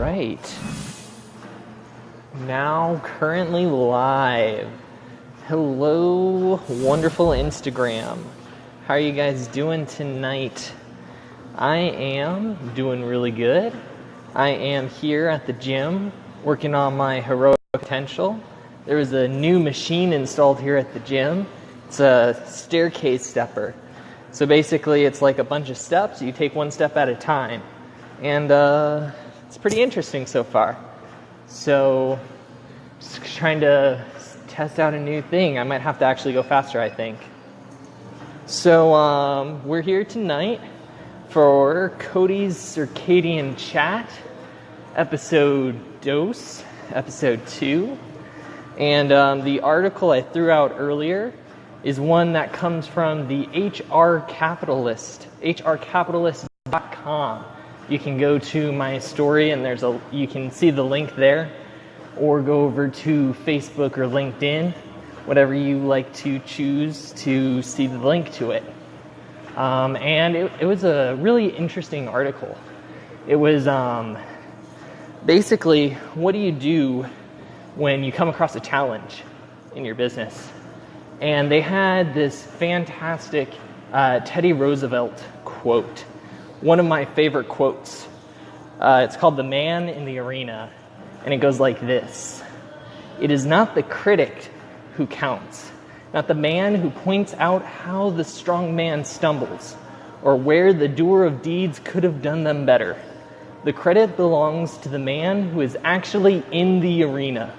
right. Now currently live. Hello, wonderful Instagram. How are you guys doing tonight? I am doing really good. I am here at the gym working on my heroic potential. There was a new machine installed here at the gym. It's a staircase stepper. So basically it's like a bunch of steps. You take one step at a time. And it's pretty interesting so far. So just trying to test out a new thing. I might have to actually go faster, I think. So we're here tonight for Cody's Circadian Chat, episode 2. And the article I threw out earlier is one that comes from the HR Capitalist, hrcapitalist.com. You can go to my story and you can see the link there, or go over to Facebook or LinkedIn, whatever you like to choose to see the link to it. And it was a really interesting article. It was basically, what do you do when you come across a challenge in your business? And they had this fantastic Teddy Roosevelt quote, one of my favorite quotes. It's called "The Man in the Arena," and it goes like this: "It is not the critic who counts, not the man who points out how the strong man stumbles, or where the doer of deeds could have done them better. The credit belongs to the man who is actually in the arena,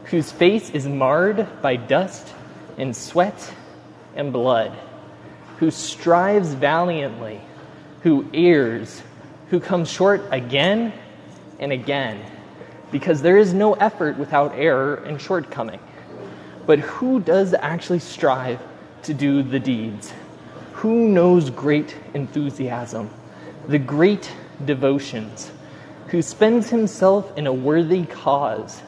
whose face is marred by dust and sweat and blood, who strives valiantly, who errs, who comes short again and again, because there is no effort without error and shortcoming. But who does actually strive to do the deeds? Who knows great enthusiasm, the great devotions, who spends himself in a worthy cause,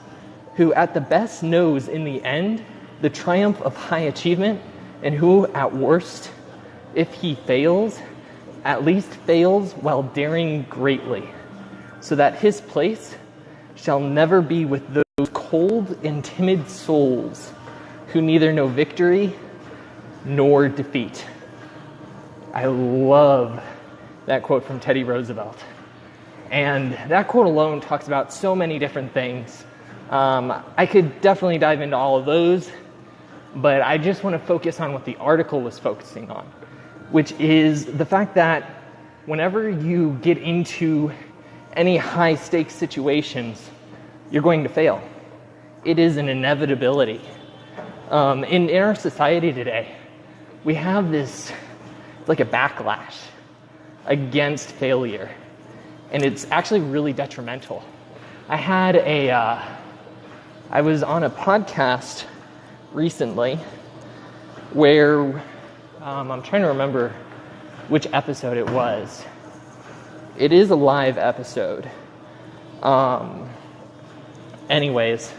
who at the best knows in the end the triumph of high achievement, and who at worst, if he fails, at least fails while daring greatly, so that his place shall never be with those cold and timid souls who neither know victory nor defeat." I love that quote from Teddy Roosevelt. And that quote alone talks about so many different things. I could definitely dive into all of those, but I just want to focus on what the article was focusing on, which is the fact that whenever you get into any high-stakes situations, you're going to fail. It is an inevitability. In our society today, we have this, it's like a backlash against failure, and it's actually really detrimental. I was on a podcast recently where I'm trying to remember which episode it was. It is a live episode. Anyways,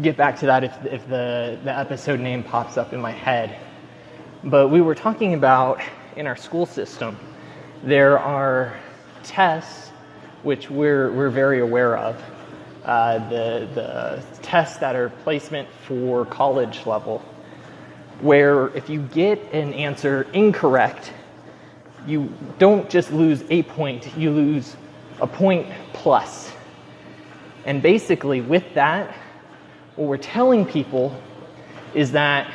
get back to that if the episode name pops up in my head. But we were talking about, in our school system, there are tests which we're very aware of. The tests that are placement for college level, where if you get an answer incorrect, you don't just lose a point, you lose a point plus. And basically with that, what we're telling people is that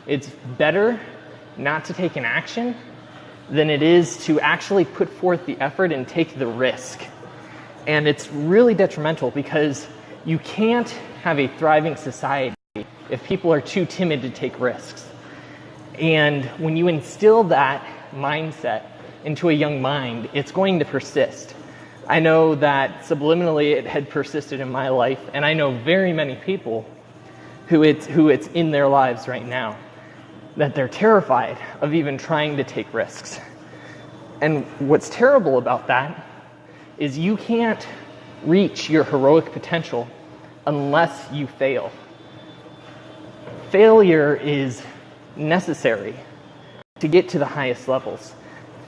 it's better not to take an action than it is to actually put forth the effort and take the risk. And it's really detrimental because you can't have a thriving society if people are too timid to take risks. And when you instill that mindset into a young mind, it's going to persist. I know that subliminally it had persisted in my life, and I know very many people who it's in their lives right now, that they're terrified of even trying to take risks. And what's terrible about that is you can't reach your heroic potential unless you fail. Failure is necessary to get to the highest levels.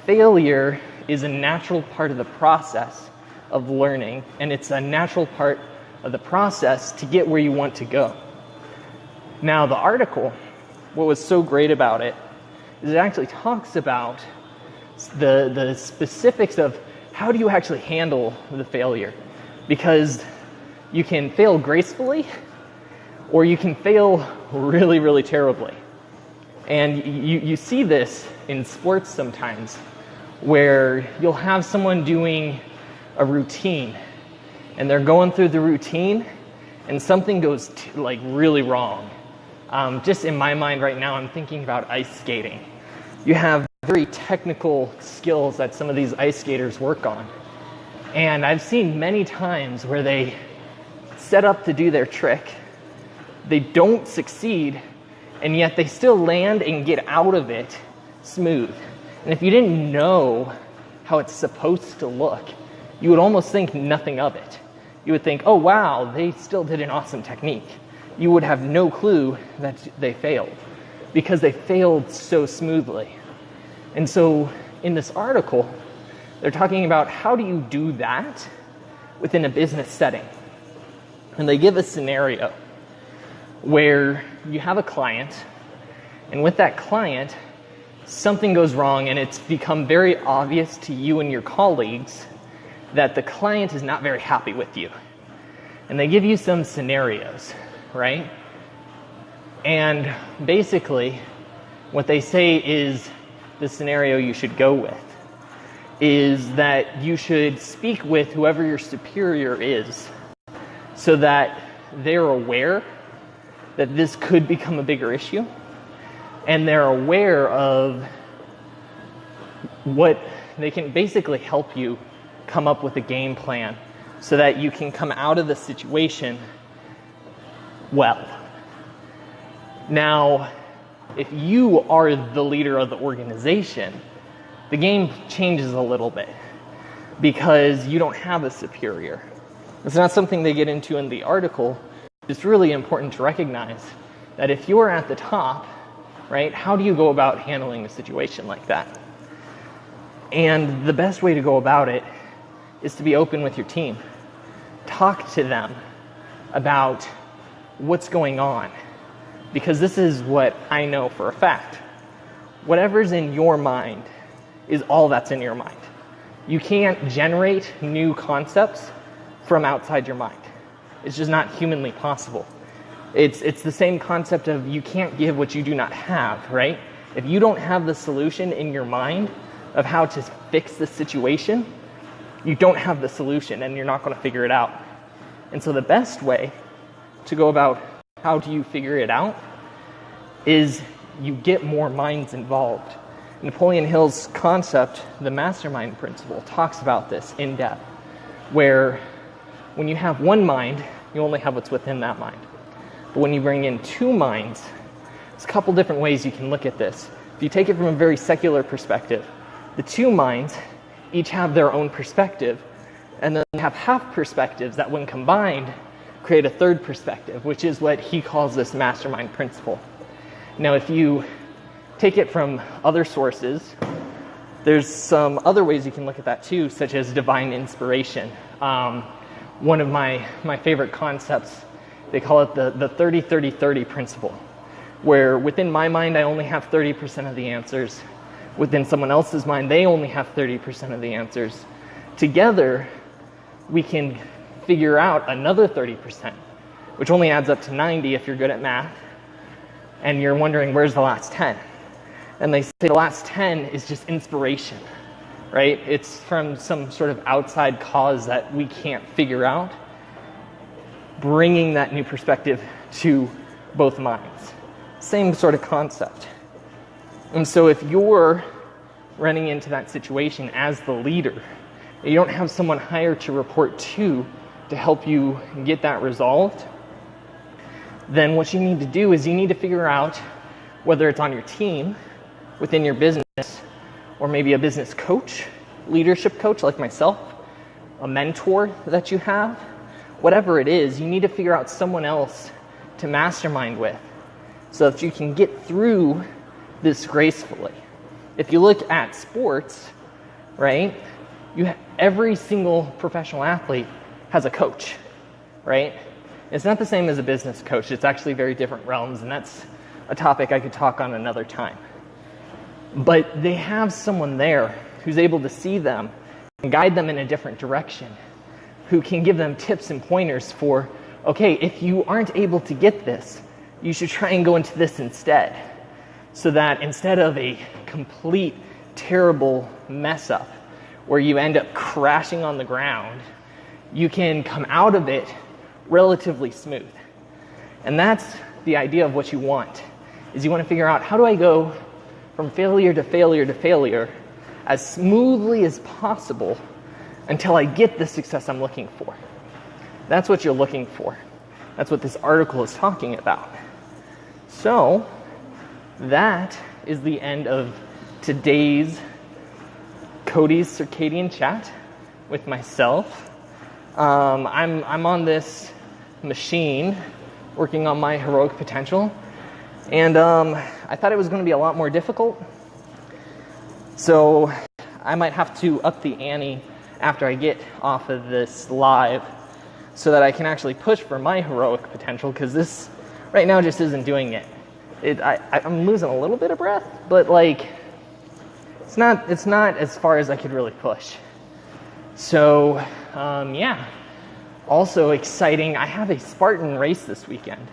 Failure is a natural part of the process of learning, and it's a natural part of the process to get where you want to go. Now, the article, what was so great about it is it actually talks about the specifics of how do you actually handle the failure, because you can fail gracefully or you can fail really, really terribly. And you see this in sports sometimes, where you'll have someone doing a routine and they're going through the routine and something goes really wrong. Just in my mind right now, I'm thinking about ice skating. You have very technical skills that some of these ice skaters work on. And I've seen many times where they set up to do their trick, they don't succeed, and yet they still land and get out of it smooth. And if you didn't know how it's supposed to look, you would almost think nothing of it. You would think, oh wow, they still did an awesome technique. You would have no clue that they failed, because they failed so smoothly. And so in this article, they're talking about how do you do that within a business setting. And they give a scenario where you have a client, and with that client, something goes wrong, and it's become very obvious to you and your colleagues that the client is not very happy with you. And they give you some scenarios, right? And basically, what they say is the scenario you should go with is that you should speak with whoever your superior is so that they're aware that this could become a bigger issue, and they're aware of what they can basically help you come up with a game plan so that you can come out of the situation well. Now, if you are the leader of the organization, the game changes a little bit because you don't have a superior. It's not something they get into in the article. It's really important to recognize that if you're at the top, right, how do you go about handling a situation like that? And the best way to go about it is to be open with your team. Talk to them about what's going on, because this is what I know for a fact. Whatever's in your mind is all that's in your mind. You can't generate new concepts from outside your mind. It's just not humanly possible. It's the same concept of you can't give what you do not have, right? If you don't have the solution in your mind of how to fix the situation, you don't have the solution and you're not going to figure it out. And so the best way to go about how do you figure it out is you get more minds involved. Napoleon Hill's concept, the mastermind principle, talks about this in depth, where when you have one mind, you only have what's within that mind. But when you bring in two minds, there's a couple different ways you can look at this. If you take it from a very secular perspective, the two minds each have their own perspective, and then have half perspectives that when combined create a third perspective, which is what he calls this mastermind principle. Now, if you take it from other sources, there's some other ways you can look at that too, such as divine inspiration. One of my favorite concepts, they call it the 30-30-30 principle, where within my mind, I only have 30% of the answers. Within someone else's mind, they only have 30% of the answers. Together, we can figure out another 30%, which only adds up to 90 if you're good at math, and you're wondering, where's the last 10? And they say the last 10 is just inspiration, right? It's from some sort of outside cause that we can't figure out, bringing that new perspective to both minds. Same sort of concept. And so if you're running into that situation as the leader, you don't have someone hired to report to help you get that resolved, then what you need to do is you need to figure out whether it's on your team, within your business, or maybe a business coach, leadership coach like myself, a mentor that you have, whatever it is, you need to figure out someone else to mastermind with so that you can get through this gracefully. If you look at sports, right, every single professional athlete has a coach, right? It's not the same as a business coach. It's actually very different realms, and that's a topic I could talk on another time. But they have someone there who's able to see them and guide them in a different direction, who can give them tips and pointers for, okay, if you aren't able to get this, you should try and go into this instead. So that instead of a complete terrible mess up where you end up crashing on the ground, you can come out of it relatively smooth. And that's the idea of what you want, is you want to figure out, how do I go from failure to failure to failure as smoothly as possible until I get the success I'm looking for. That's what you're looking for. That's what this article is talking about. So that is the end of today's Cody's Circadian chat with myself. I'm on this machine working on my heroic potential, and I thought it was going to be a lot more difficult. So I might have to up the ante after I get off of this live so that I can actually push for my heroic potential, because this right now just isn't doing it. I'm losing a little bit of breath, but like it's not as far as I could really push. So yeah. Also exciting, I have a Spartan race this weekend.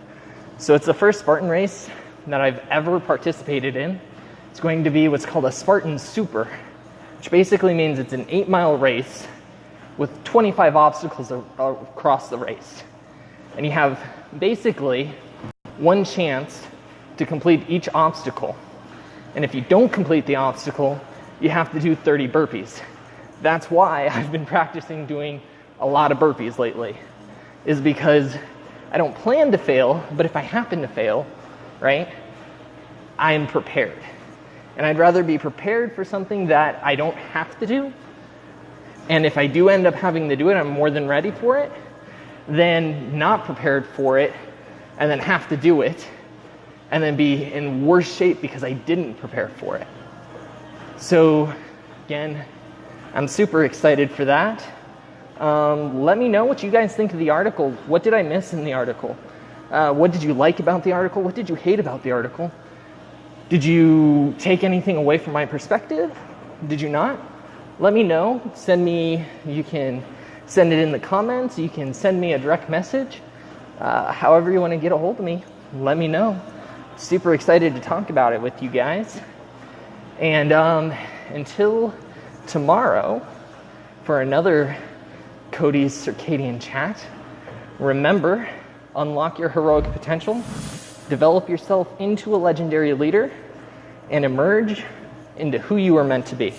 So it's the first Spartan race that I've ever participated in. It's going to be what's called a Spartan Super, which basically means it's an 8-mile race with 25 obstacles across the race. And you have basically one chance to complete each obstacle. And if you don't complete the obstacle, you have to do 30 burpees. That's why I've been practicing doing a lot of burpees lately, is because I don't plan to fail, but if I happen to fail, right, I'm prepared. And I'd rather be prepared for something that I don't have to do. And if I do end up having to do it, I'm more than ready for it, than not prepared for it and then have to do it and then be in worse shape because I didn't prepare for it. So again, I'm super excited for that. Let me know what you guys think of the article. What did I miss in the article? What did you like about the article? What did you hate about the article? Did you take anything away from my perspective? Did you not? Let me know. You can send it in the comments. You can send me a direct message. However you want to get a hold of me, let me know. Super excited to talk about it with you guys. And until tomorrow for another Cody's Circadian chat, remember, unlock your heroic potential, develop yourself into a legendary leader, and emerge into who you are meant to be.